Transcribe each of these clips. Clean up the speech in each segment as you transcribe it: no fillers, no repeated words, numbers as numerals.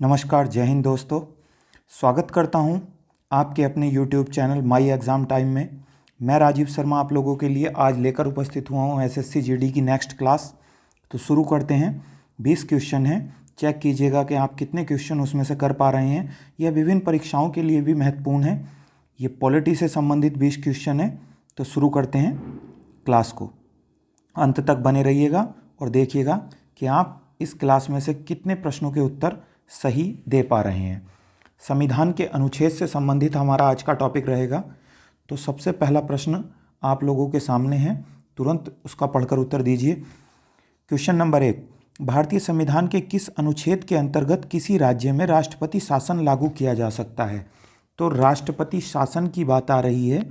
नमस्कार, जय हिंद दोस्तों। स्वागत करता हूं आपके अपने YouTube channel my exam time में। मैं राजीव शर्मा आप लोगों के लिए आज लेकर उपस्थित हुआ हूं एसएससी जीडी की नेक्स्ट क्लास। तो शुरू करते हैं। 20 क्वेश्चन हैं, चेक कीजिएगा कि आप कितने क्वेश्चन उसमें से कर पा रहे हैं। यह विभिन्न परीक्षाओं के लिए भी महत्वपूर्ण है। ये पॉलिटी से संबंधित 20 क्वेश्चन है। तो शुरू करते हैं क्लास को। अंत तक बने रहिएगा और देखिएगा कि आप इस क्लास में से कितने प्रश्नों के उत्तर सही दे पा रहे हैं। संविधान के अनुच्छेद से संबंधित हमारा आज का टॉपिक रहेगा। तो सबसे पहला प्रश्न आप लोगों के सामने है, तुरंत उसका पढ़कर उत्तर दीजिए। क्वेश्चन नंबर 1, भारतीय संविधान के किस अनुच्छेद के अंतर्गत किसी राज्य में राष्ट्रपति शासन लागू किया जा सकता है? तो राष्ट्रपति शासन की बात आ रही है।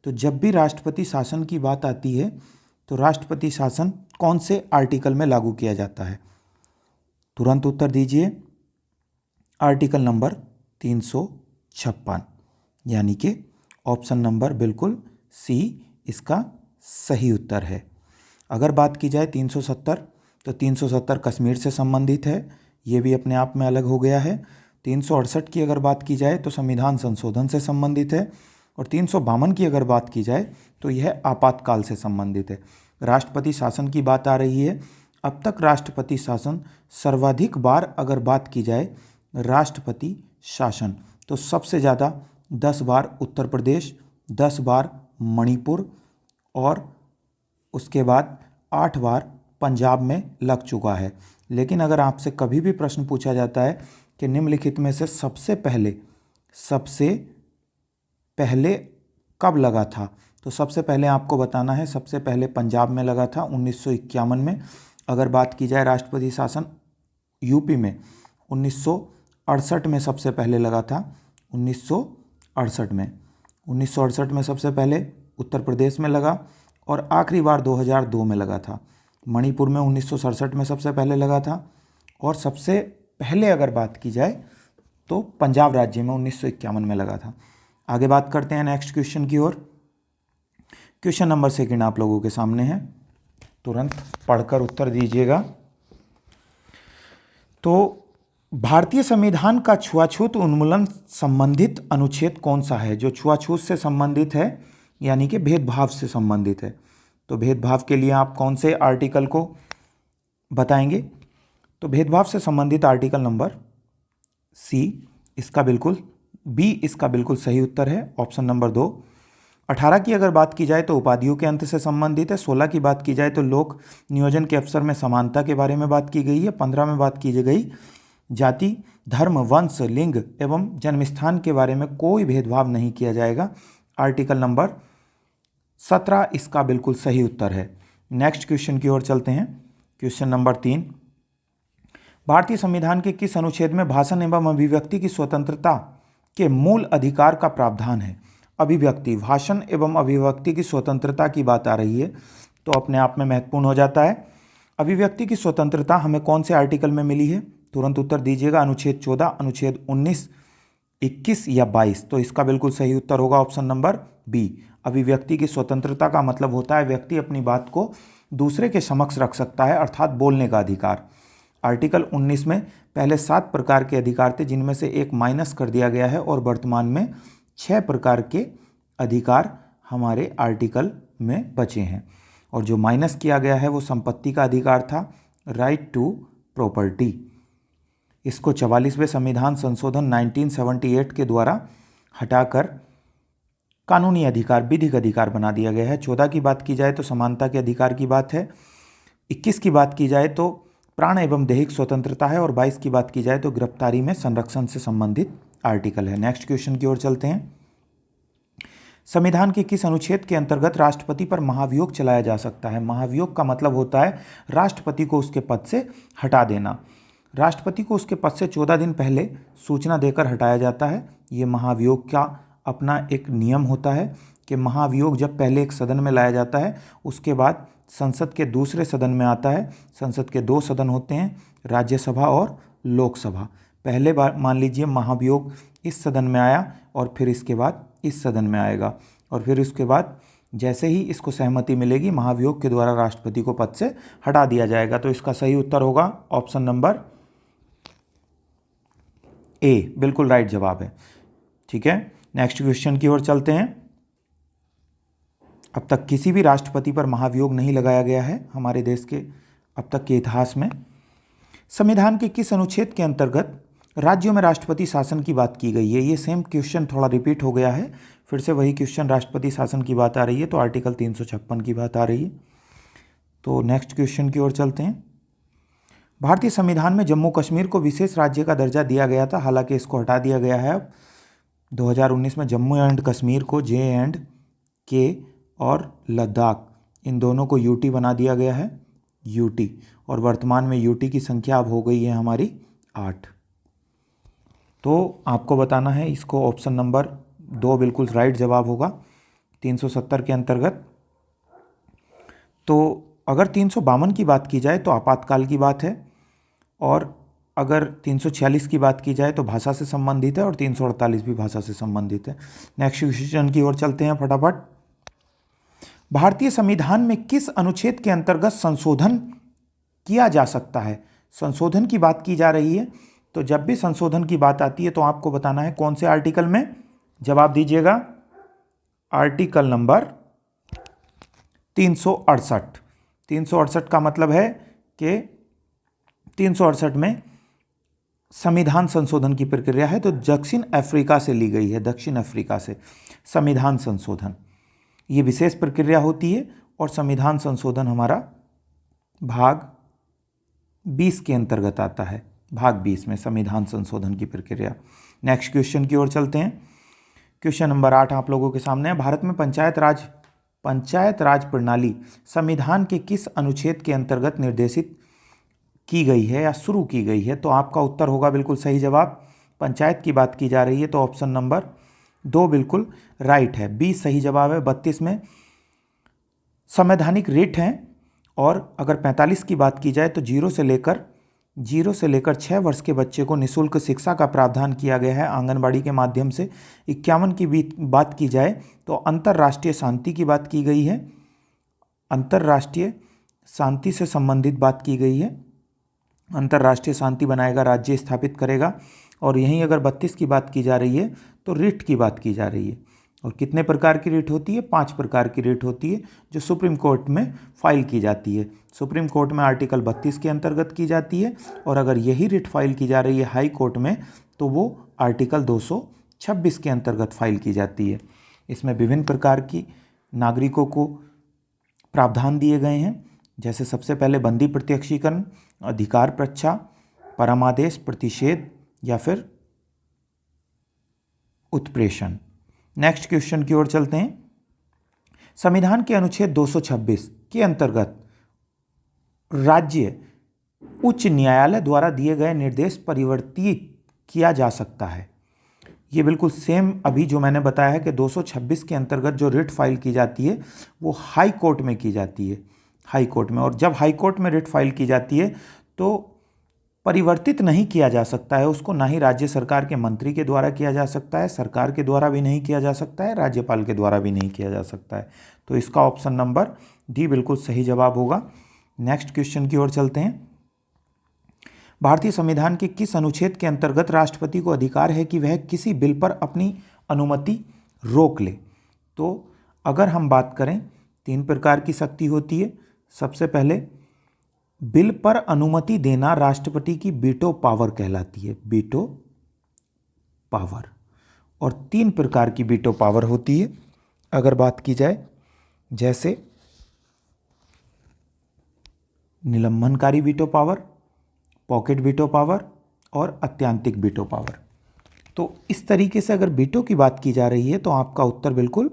तो जब भी राष्ट्रपति शासन की बात आती है तो राष्ट्रपति शासन कौन से आर्टिकल में लागू किया जाता है? तुरंत उत्तर दीजिए। आर्टिकल नंबर 356, यानी कि ऑप्शन नंबर बिल्कुल सी इसका सही उत्तर है। अगर बात की जाए 370, तो 370 कश्मीर से संबंधित है, ये भी अपने आप में अलग हो गया है। 368 की अगर बात की जाए तो संविधान संशोधन से संबंधित है। और 352 की अगर बात की जाए तो यह आपातकाल से संबंधित है। राष्ट्रपति शासन की बात आ रही है। अब तक राष्ट्रपति शासन सर्वाधिक बार अगर बात की जाए राष्ट्रपति शासन, तो सबसे ज़्यादा 10 बार उत्तर प्रदेश, 10 बार मणिपुर और उसके बाद 8 बार पंजाब में लग चुका है। लेकिन अगर आपसे कभी भी प्रश्न पूछा जाता है कि निम्नलिखित में से सबसे पहले कब लगा था, तो सबसे पहले आपको बताना है सबसे पहले पंजाब में लगा था 1951 में। अगर बात की जाए राष्ट्रपति शासन यूपी में 1968 में सबसे पहले लगा था। 1968 में सबसे पहले उत्तर प्रदेश में लगा और आखिरी बार 2002 में लगा था। मणिपुर में 1967 में सबसे पहले लगा था। और सबसे पहले अगर बात की जाए तो पंजाब राज्य में 1951 में लगा था। आगे बात करते हैं नेक्स्ट क्वेश्चन की ओर। क्वेश्चन नंबर 2 आप लोगों के सामने है, तुरंत पढ़कर उत्तर दीजिएगा। तो भारतीय संविधान का छुआछूत उन्मूलन संबंधित अनुच्छेद कौन सा है? जो छुआछूत से संबंधित है, यानी कि भेदभाव से संबंधित है। तो भेदभाव के लिए आप कौन से आर्टिकल को बताएंगे? तो भेदभाव से संबंधित आर्टिकल नंबर सी इसका बिल्कुल, बी इसका बिल्कुल सही उत्तर है, ऑप्शन नंबर 2। 18 की अगर बात की जाए तो उपाधियों के अंत से संबंधित है। 16 की बात की जाए तो लोक नियोजन के अवसर में समानता के बारे में बात की गई है। 15 में बात की गई जाति, धर्म, वंश, लिंग एवं जन्मस्थान के बारे में कोई भेदभाव नहीं किया जाएगा। आर्टिकल नंबर 17 इसका बिल्कुल सही उत्तर है। नेक्स्ट क्वेश्चन की ओर चलते हैं। क्वेश्चन नंबर 3, भारतीय संविधान के किस अनुच्छेद में भाषण एवं अभिव्यक्ति की स्वतंत्रता के मूल अधिकार का प्रावधान है? अभिव्यक्ति, भाषण एवं अभिव्यक्ति की स्वतंत्रता की बात आ रही है तो अपने आप में महत्वपूर्ण हो जाता है। अभिव्यक्ति की स्वतंत्रता हमें कौन से आर्टिकल में मिली है? तुरंत उत्तर दीजिएगा। अनुच्छेद 14, अनुच्छेद 19, 21 या 22? तो इसका बिल्कुल सही उत्तर होगा ऑप्शन नंबर बी। अभिव्यक्ति की स्वतंत्रता का मतलब होता है व्यक्ति अपनी बात को दूसरे के समक्ष रख सकता है, अर्थात बोलने का अधिकार। आर्टिकल 19 में पहले 7 प्रकार के अधिकार थे, जिनमें से एक माइनस कर दिया गया है और वर्तमान में 6 प्रकार के अधिकार हमारे आर्टिकल में बचे हैं। और जो माइनस किया गया है वो संपत्ति का अधिकार था, राइट टू प्रॉपर्टी। इसको 44वें संविधान संशोधन 1978 के द्वारा हटाकर कानूनी अधिकार, विधिक अधिकार बना दिया गया है। 14 की बात की जाए तो समानता के अधिकार की बात है। 21 की बात की जाए तो प्राण एवं दैहिक स्वतंत्रता है। और 22 की बात की जाए तो गिरफ्तारी में संरक्षण से संबंधित आर्टिकल है। नेक्स्ट क्वेश्चन की ओर चलते हैं। संविधान के किस अनुच्छेद के अंतर्गत राष्ट्रपति पर महाभियोग चलाया जा सकता है? महाभियोग का मतलब होता है राष्ट्रपति को उसके पद से हटा देना। राष्ट्रपति को उसके पद से 14 दिन पहले सूचना देकर हटाया जाता है। ये महाभियोग का अपना एक नियम होता है कि महाभियोग जब पहले एक सदन में लाया जाता है, उसके बाद संसद के दूसरे सदन में आता है। संसद के 2 सदन होते हैं, राज्यसभा और लोकसभा। पहले बार मान लीजिए महाभियोग इस सदन में आया और फिर इसके बाद इस सदन में आएगा, और फिर उसके बाद जैसे ही इसको सहमति मिलेगी महाभियोग के द्वारा राष्ट्रपति को पद से हटा दिया जाएगा। तो इसका सही उत्तर होगा ऑप्शन नंबर ए बिल्कुल राइट जवाब है। ठीक है, नेक्स्ट क्वेश्चन की ओर चलते हैं। अब तक किसी भी राष्ट्रपति पर महाभियोग नहीं लगाया गया है हमारे देश के अब तक के इतिहास में। संविधान के किस अनुच्छेद के अंतर्गत राज्यों में राष्ट्रपति शासन की बात की गई है? ये सेम क्वेश्चन थोड़ा रिपीट हो गया है, फिर से वही क्वेश्चन राष्ट्रपति शासन की बात आ रही है, तो आर्टिकल 356 की बात आ रही है। तो नेक्स्ट क्वेश्चन की ओर चलते हैं। भारतीय संविधान में जम्मू कश्मीर को विशेष राज्य का दर्जा दिया गया था, हालांकि इसको हटा दिया गया है अब 2019 में। जम्मू एंड कश्मीर को JNK और लद्दाख इन दोनों को UT बना दिया गया है, UT, और वर्तमान में UT की संख्या अब हो गई है हमारी 8। तो आपको बताना है इसको, ऑप्शन नंबर 2 बिल्कुल राइट जवाब होगा 370 के अंतर्गत। तो अगर 352 की बात की जाए तो आपातकाल की बात है, और अगर 346 की बात की जाए तो भाषा से संबंधित है, और 348 भी भाषा से संबंधित है। नेक्स्ट क्वेश्चन की ओर चलते हैं फटाफट। भारतीय संविधान में किस अनुच्छेद के अंतर्गत संशोधन किया जा सकता है? संशोधन की बात की जा रही है, तो जब भी संशोधन की बात आती है तो आपको बताना है कौन से आर्टिकल में। जवाब दीजिएगा, आर्टिकल नंबर 368। 368 का मतलब है कि 368 में संविधान संशोधन की प्रक्रिया है, तो दक्षिण अफ्रीका से ली गई है, दक्षिण अफ्रीका से संविधान संशोधन, ये विशेष प्रक्रिया होती है, और संविधान संशोधन हमारा भाग 20 के अंतर्गत आता है, भाग 20 में संविधान संशोधन की प्रक्रिया। नेक्स्ट क्वेश्चन की ओर चलते हैं। क्वेश्चन नंबर 8 आप लोगों के सामने है। भारत में पंचायत राज प्रणाली संविधान के किस अनुच्छेद के अंतर्गत निर्देशित की गई है या शुरू की गई है? तो आपका उत्तर होगा बिल्कुल सही जवाब, पंचायत की बात की जा रही है, तो ऑप्शन नंबर 2 बिल्कुल राइट है, 20 सही जवाब है। 32 में संवैधानिक रिट हैं, और अगर 45 की बात की जाए तो 0 से लेकर 6 वर्ष के बच्चे को निःशुल्क शिक्षा का प्रावधान किया गया है आंगनबाड़ी के माध्यम से। 51 की बात की जाए तो अंतर्राष्ट्रीय शांति की बात की गई है, अंतर्राष्ट्रीय शांति से संबंधित बात की गई है, अंतर्राष्ट्रीय शांति बनाएगा, राज्य स्थापित करेगा। और यहीं अगर 32 की बात की जा रही है तो रिट की बात की जा रही है, और कितने प्रकार की रिट होती है? 5 प्रकार की रिट होती है जो सुप्रीम कोर्ट में फाइल की जाती है। सुप्रीम कोर्ट में आर्टिकल 32 के अंतर्गत की जाती है, और अगर यही रिट फाइल की जा रही है हाई कोर्ट में तो वो आर्टिकल 226 के अंतर्गत फाइल की जाती है। इसमें विभिन्न प्रकार की नागरिकों को प्रावधान दिए गए हैं, जैसे सबसे पहले बंदी प्रत्यक्षीकरण, अधिकार प्रच्छा, परमादेश, प्रतिषेध या फिर उत्प्रेषण। नेक्स्ट क्वेश्चन की ओर चलते हैं। संविधान के अनुच्छेद 226 के अंतर्गत राज्य उच्च न्यायालय द्वारा दिए गए निर्देश परिवर्तित किया जा सकता है। ये बिल्कुल सेम अभी जो मैंने बताया है कि 226 के अंतर्गत जो रिट फाइल की जाती है वो हाई कोर्ट में की जाती है, हाई कोर्ट में। और जब हाई कोर्ट में रिट फाइल की जाती है तो परिवर्तित नहीं किया जा सकता है उसको, ना ही राज्य सरकार के मंत्री के द्वारा किया जा सकता है, सरकार के द्वारा भी नहीं किया जा सकता है, राज्यपाल के द्वारा भी नहीं किया जा सकता है। तो इसका ऑप्शन नंबर डी बिल्कुल सही जवाब होगा। नेक्स्ट क्वेश्चन की ओर चलते हैं। भारतीय संविधान के किस अनुच्छेद के अंतर्गत राष्ट्रपति को अधिकार है कि वह किसी बिल पर अपनी अनुमति रोक ले? तो अगर हम बात करें 3 प्रकार की शक्ति होती है। सबसे पहले बिल पर अनुमति देना राष्ट्रपति की वीटो पावर कहलाती है, वीटो पावर। और 3 प्रकार की वीटो पावर होती है अगर बात की जाए, जैसे निलंबनकारी veto power, pocket veto power और अत्यंतिक वीटो पावर। तो इस तरीके से अगर वीटो की बात की जा रही है तो आपका उत्तर बिल्कुल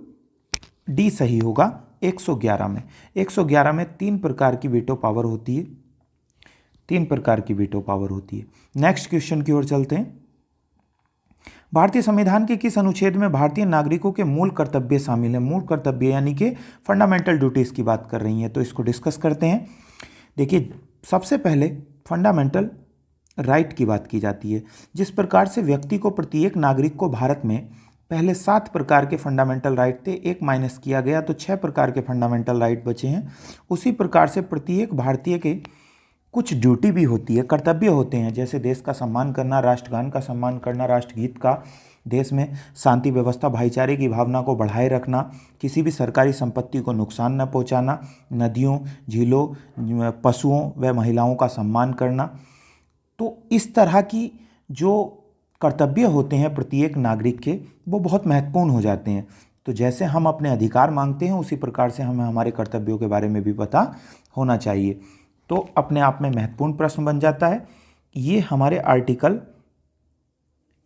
डी सही होगा। 111 में 111 में 3 प्रकार की वीटो पावर होती है, 3 प्रकार की वीटो पावर होती है। नेक्स्ट क्वेश्चन की ओर चलते हैं। भारतीय संविधान के किस अनुच्छेद में भारतीय नागरिकों के मूल कर्तव्य शामिल है? मूल कर्तव्य यानी कि फंडामेंटल ड्यूटीज की बात कर रही हैं, तो इसको डिस्कस करते हैं। देखिए, सबसे पहले फंडामेंटल राइट की बात की जाती है। जिस प्रकार से व्यक्ति को, प्रत्येक नागरिक को भारत में पहले 7 प्रकार के फंडामेंटल राइट थे, 1 माइनस किया गया तो 6 प्रकार के फंडामेंटल राइट बचे हैं। उसी प्रकार से प्रत्येक भारतीय के कुछ ड्यूटी भी होती है, कर्तव्य होते हैं, जैसे देश का सम्मान करना, राष्ट्रगान का सम्मान करना, राष्ट्रगीत का, देश में शांति व्यवस्था भाईचारे की भावना को बढ़ाए रखना, किसी भी सरकारी संपत्ति को नुकसान न पहुंचाना, नदियों, झीलों, पशुओं व महिलाओं का सम्मान करना। तो इस तरह की जो कर्तव्य होते हैं प्रत्येक नागरिक के, वो बहुत महत्वपूर्ण हो जाते हैं। तो जैसे हम अपने अधिकार मांगते हैं, उसी प्रकार से हमें हमारे कर्तव्यों के बारे में भी पता होना चाहिए। तो अपने आप में महत्वपूर्ण प्रश्न बन जाता है। ये हमारे आर्टिकल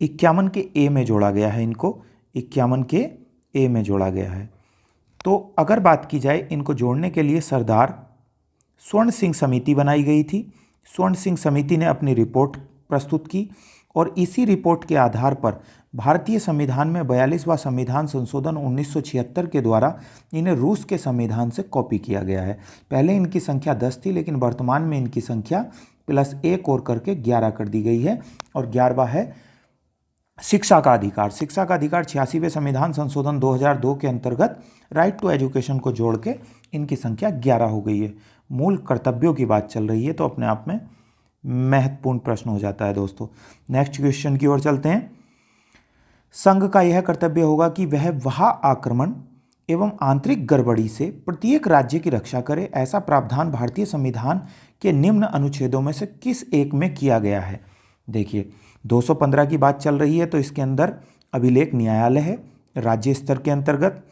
51 के ए में जोड़ा गया है, इनको 51 के ए में जोड़ा गया है। तो अगर बात की जाए, इनको जोड़ने के लिए सरदार स्वर्ण सिंह समिति बनाई गई थी। स्वर्ण सिंह समिति ने अपनी रिपोर्ट प्रस्तुत की और इसी रिपोर्ट के आधार पर भारतीय संविधान में 42वां संविधान संशोधन 1976 के द्वारा इन्हें रूस के संविधान से कॉपी किया गया है। पहले इनकी संख्या 10 थी, लेकिन वर्तमान में इनकी संख्या +1 और करके 11 कर दी गई है। और 11वां है शिक्षा का अधिकार। शिक्षा का अधिकार 86वें संविधान संशोधन 2002 के अंतर्गत राइट टू एजुकेशन को जोड़ के इनकी संख्या 11 हो गई है। मूल कर्तव्यों की बात चल रही है, तो अपने आप में महत्वपूर्ण प्रश्न हो जाता है दोस्तों। नेक्स्ट क्वेश्चन की ओर चलते हैं। संघ का यह कर्तव्य होगा कि वह आक्रमण एवं आंतरिक गड़बड़ी से प्रत्येक राज्य की रक्षा करे। ऐसा प्रावधान भारतीय संविधान के निम्न अनुच्छेदों में से किस एक में किया गया है? देखिए, 215 की बात चल रही है, तो इसके अंदर अभिलेख न्यायालय है राज्य स्तर के अंतर्गत।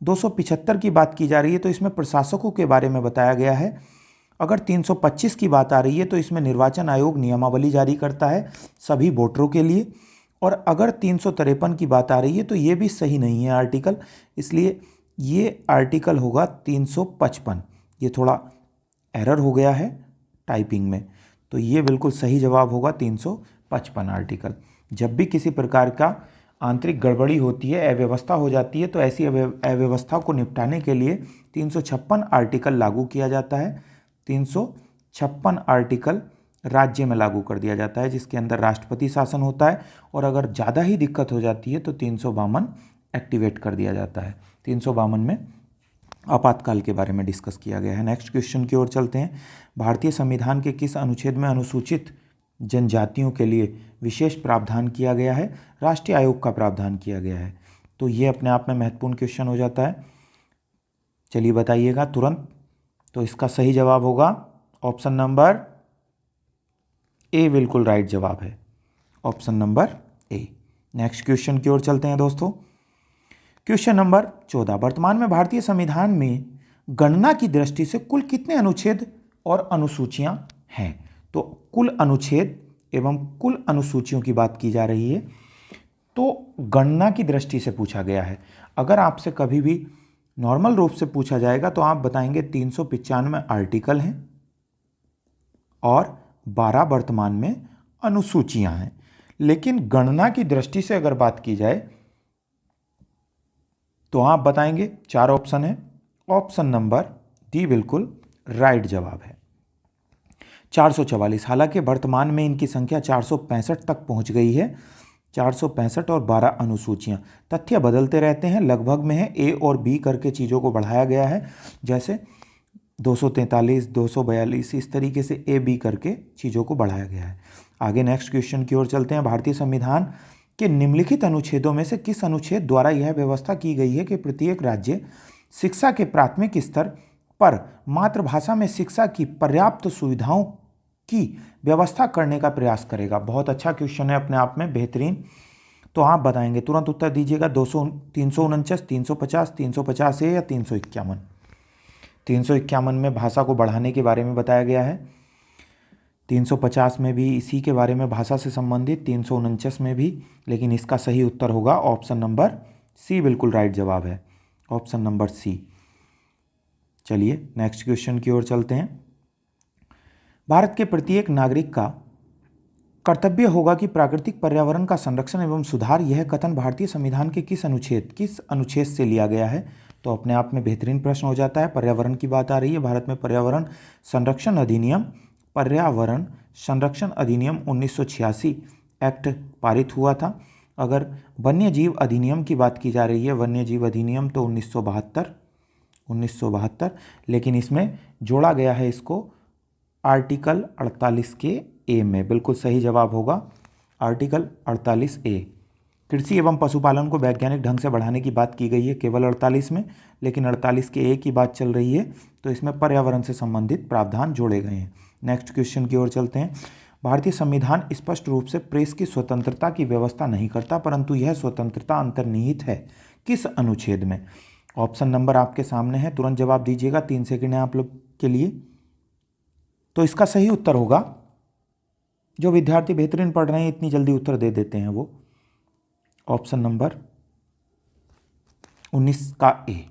275 की बात की जा रही है, तो इसमें प्रशासकों के बारे में बताया गया है। अगर 325 की बात आ रही है, तो इसमें निर्वाचन आयोग नियमावली जारी करता है सभी वोटरों के लिए। और अगर 353 की बात आ रही है, तो ये भी सही नहीं है आर्टिकल, इसलिए ये आर्टिकल होगा 355। ये थोड़ा एरर हो गया है टाइपिंग में, तो ये बिल्कुल सही जवाब होगा 355 आर्टिकल। जब भी किसी प्रकार का आंतरिक गड़बड़ी होती है, अव्यवस्था हो जाती है, तो ऐसी अव्यवस्था को निपटाने के लिए 356 आर्टिकल लागू किया जाता है। 356 आर्टिकल राज्य में लागू कर दिया जाता है, जिसके अंदर राष्ट्रपति शासन होता है। और अगर ज़्यादा ही दिक्कत हो जाती है, तो 352 एक्टिवेट कर दिया जाता है। 352 में आपातकाल के बारे में डिस्कस किया गया है। नेक्स्ट क्वेश्चन की ओर चलते हैं। भारतीय संविधान के किस अनुच्छेद में अनुसूचित जनजातियों के लिए विशेष प्रावधान किया गया है? राष्ट्रीय आयोग का प्रावधान किया गया है। तो ये अपने आप में महत्वपूर्ण क्वेश्चन हो जाता है। चलिए बताइएगा तुरंत। तो इसका सही जवाब होगा ऑप्शन नंबर ए, बिल्कुल राइट जवाब है option number A. Next question की ओर चलते हैं दोस्तों। Question number 14। वर्तमान में भारतीय संविधान में गणना की दृष्टि से कुल कितने अनुच्छेद और अनुसूचियां हैं? तो कुल अनुच्छेद एवं कुल अनुसूचियों की बात की जा रही है, तो गणना की दृष्टि से पूछा गया है। अगर आपसे कभी भी नॉर्मल रूप से पूछा जाएगा, तो आप बताएंगे 395 आर्टिकल हैं और 12 वर्तमान में अनुसूचियां हैं। लेकिन गणना की दृष्टि से अगर बात की जाए, तो आप बताएंगे 4 ऑप्शन है। ऑप्शन नंबर डी बिल्कुल राइट जवाब है 444। हालांकि वर्तमान में इनकी संख्या 465 तक पहुंच गई है। 465 और 12 अनुसूचियां। तथ्य बदलते रहते हैं, लगभग में है ए और बी करके चीज़ों को बढ़ाया गया है। जैसे 243, 242, इस तरीके से ए बी करके चीज़ों को बढ़ाया गया है। आगे नेक्स्ट क्वेश्चन की ओर चलते हैं। भारतीय संविधान के निम्नलिखित अनुच्छेदों में से किस अनुच्छेद द्वारा यह व्यवस्था की गई है कि प्रत्येक राज्य शिक्षा के प्राथमिक स्तर पर मातृभाषा में शिक्षा की पर्याप्त सुविधाओं की व्यवस्था करने का प्रयास करेगा? बहुत अच्छा क्वेश्चन है, अपने आप में बेहतरीन। तो आप बताएंगे, तुरंत उत्तर दीजिएगा। 349, 350, 350 है या 351? 351 में भाषा को बढ़ाने के बारे में बताया गया है। 350 में भी इसी के बारे में, भाषा से संबंधित। 349 में भी, लेकिन इसका सही उत्तर होगा ऑप्शन नंबर सी, बिल्कुल राइट जवाब है ऑप्शन नंबर सी। चलिए नेक्स्ट क्वेश्चन की ओर चलते हैं। भारत के प्रत्येक नागरिक का कर्तव्य होगा कि प्राकृतिक पर्यावरण का संरक्षण एवं सुधार। यह कथन भारतीय संविधान के किस अनुच्छेद से लिया गया है? तो अपने आप में बेहतरीन प्रश्न हो जाता है। पर्यावरण की बात आ रही है। भारत में पर्यावरण संरक्षण अधिनियम 1986 एक्ट पारित हुआ था। अगर वन्य जीव अधिनियम की बात की जा रही है, वन्य जीव अधिनियम, तो 1972, लेकिन इसमें जोड़ा गया है इसको आर्टिकल 48 के ए में। बिल्कुल सही जवाब होगा आर्टिकल 48 ए। कृषि एवं पशुपालन को वैज्ञानिक ढंग से बढ़ाने की बात की गई है केवल 48 में, लेकिन 48 के ए की बात चल रही है, तो इसमें पर्यावरण से संबंधित प्रावधान जोड़े गए हैं। नेक्स्ट क्वेश्चन की ओर चलते हैं। भारतीय संविधान स्पष्ट रूप से प्रेस की स्वतंत्रता की व्यवस्था नहीं करता, परंतु यह स्वतंत्रता अंतर्निहित है किस अनुच्छेद में? ऑप्शन नंबर आपके सामने है, तुरंत जवाब दीजिएगा, 3 सेकंड है आप लोग के लिए। तो इसका सही उत्तर होगा, जो विद्यार्थी बेहतरीन पढ़ रहे हैं इतनी जल्दी उत्तर दे देते हैं, वो ऑप्शन नंबर 19 का ए।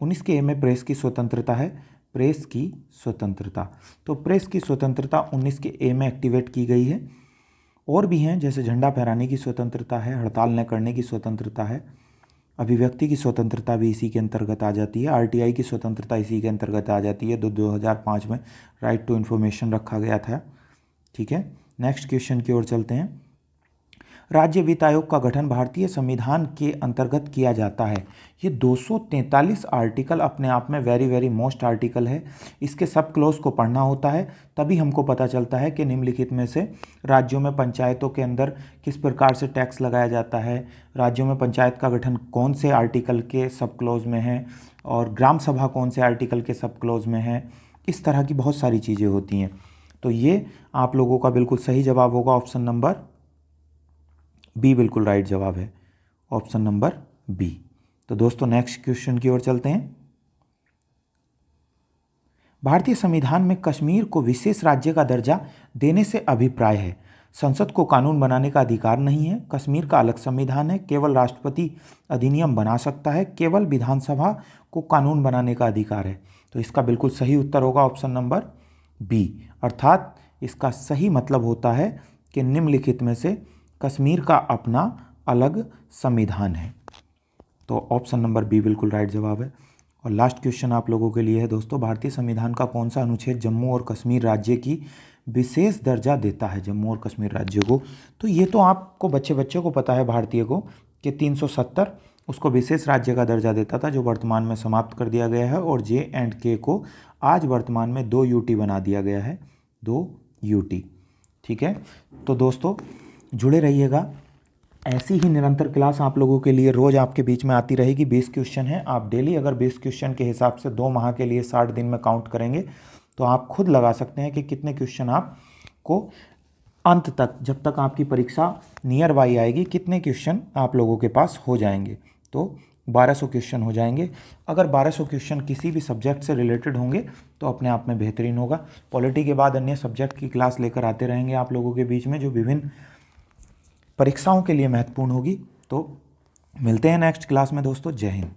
19 के ए में प्रेस की स्वतंत्रता है, प्रेस की स्वतंत्रता। तो प्रेस की स्वतंत्रता 19 के ए में एक्टिवेट की गई है। और भी हैं, जैसे झंडा फहराने की स्वतंत्रता है, हड़ताल न करने की स्वतंत्रता है, अभिव्यक्ति की स्वतंत्रता भी इसी के अंतर्गत आ जाती है, आरटीआई की स्वतंत्रता इसी के अंतर्गत आ जाती है। 2005 में राइट टू इन्फॉर्मेशन रखा गया था। ठीक है, नेक्स्ट क्वेश्चन की ओर चलते हैं। राज्य वित्त आयोग का गठन भारतीय संविधान के अंतर्गत किया जाता है। ये 243 आर्टिकल अपने आप में वेरी वेरी मोस्ट आर्टिकल है। इसके सब क्लोज को पढ़ना होता है, तभी हमको पता चलता है कि निम्नलिखित में से राज्यों में पंचायतों के अंदर किस प्रकार से टैक्स लगाया जाता है, राज्यों में पंचायत का गठन कौन से आर्टिकल के सब क्लोज में है, और ग्राम सभा कौन से आर्टिकल के सब क्लोज में है। इस तरह की बहुत सारी चीज़ें होती हैं। तो ये आप लोगों का बिल्कुल सही जवाब होगा ऑप्शन नंबर बी, बिल्कुल राइट जवाब है ऑप्शन नंबर बी। तो दोस्तों नेक्स्ट क्वेश्चन की ओर चलते हैं। भारतीय संविधान में कश्मीर को विशेष राज्य का दर्जा देने से अभिप्राय है। संसद को कानून बनाने का अधिकार नहीं है, कश्मीर का अलग संविधान है, केवल राष्ट्रपति अधिनियम बना सकता है, केवल विधानसभा को कानून बनाने का अधिकार है। तो इसका बिल्कुल सही उत्तर होगा ऑप्शन नंबर बी, अर्थात इसका सही मतलब होता है कि निम्नलिखित में से कश्मीर का अपना अलग संविधान है। तो ऑप्शन नंबर बी बिल्कुल राइट जवाब है। और लास्ट क्वेश्चन आप लोगों के लिए है दोस्तों, भारतीय संविधान का कौन सा अनुच्छेद जम्मू और कश्मीर राज्य की विशेष दर्जा देता है, जम्मू और कश्मीर राज्य को? तो ये तो आपको बच्चे को पता है भारतीय को, कि 370 उसको विशेष राज्य का दर्जा देता था, जो वर्तमान में समाप्त कर दिया गया है, और J&K को आज वर्तमान में 2 UT बना दिया गया है, 2 UT। ठीक है, तो दोस्तों जुड़े रहिएगा, ऐसी ही निरंतर क्लास आप लोगों के लिए रोज़ आपके बीच में आती रहेगी। 20 क्वेश्चन है, आप डेली अगर 20 क्वेश्चन के हिसाब से 2 माह के लिए 60 दिन में काउंट करेंगे तो आप खुद लगा सकते हैं कि कितने क्वेश्चन आपको अंत तक, जब तक आपकी परीक्षा नियर बाई आएगी, कितने क्वेश्चन आप लोगों के पास हो जाएंगे। तो 1200 क्वेश्चन हो जाएंगे। अगर 1200 क्वेश्चन किसी भी सब्जेक्ट से रिलेटेड होंगे तो अपने आप में बेहतरीन होगा। पॉलिटी के बाद अन्य सब्जेक्ट की क्लास लेकर आते रहेंगे आप लोगों के बीच में, जो विभिन्न परीक्षाओं के लिए महत्वपूर्ण होगी। तो मिलते हैं नेक्स्ट क्लास में दोस्तों। जय हिंद।